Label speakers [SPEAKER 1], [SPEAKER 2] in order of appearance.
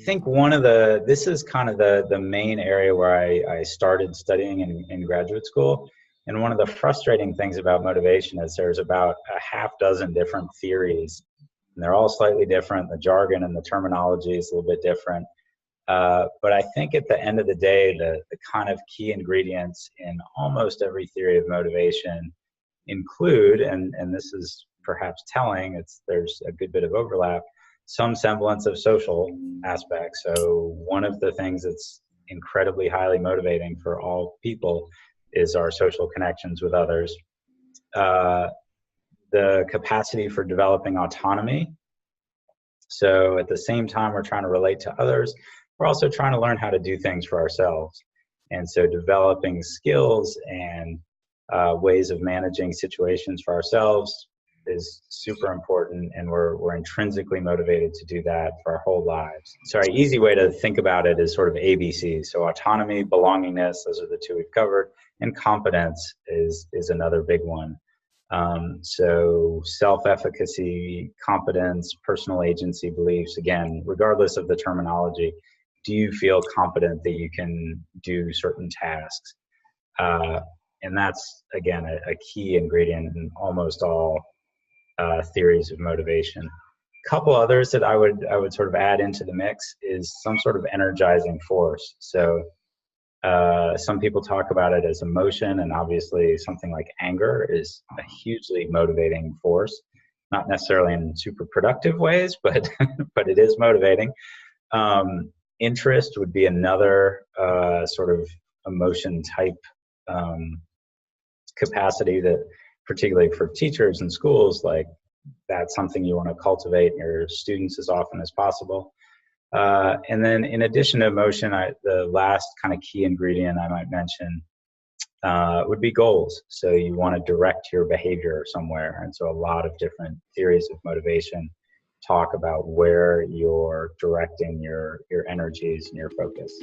[SPEAKER 1] think this is kind of the main area where I started studying in graduate school. And one of the frustrating things about motivation is there's about a half dozen different theories, and they're all slightly different. The jargon and the terminology is a little bit different. But I think at the end of the day, the kind of key ingredients in almost every theory of motivation include, and this is perhaps telling, there's a good bit of overlap, some semblance of social aspects. So one of the things that's incredibly highly motivating for all people is our social connections with others. The capacity for developing autonomy. So at the same time we're trying to relate to others, we're also trying to learn how to do things for ourselves. And so developing skills and ways of managing situations for ourselves is super important, and we're intrinsically motivated to do that for our whole lives. Sorry, easy way to think about it is sort of ABC. So autonomy, belongingness, those are the two we've covered, and competence is another big one. So self-efficacy, competence, personal agency beliefs, again, regardless of the terminology, do you feel confident that you can do certain tasks? And that's, again, a key ingredient in almost all theories of motivation. A couple others that I would sort of add into the mix is some sort of energizing force. So some people talk about it as emotion, and obviously something like anger is a hugely motivating force, not necessarily in super productive ways, but but it is motivating. Interest would be another sort of emotion type capacity that, particularly for teachers in schools, like that's something you want to cultivate in your students as often as possible. And then in addition to emotion, the last kind of key ingredient I might mention would be goals. So you want to direct your behavior somewhere. And so a lot of different theories of motivation talk about where you're directing your energies and your focus.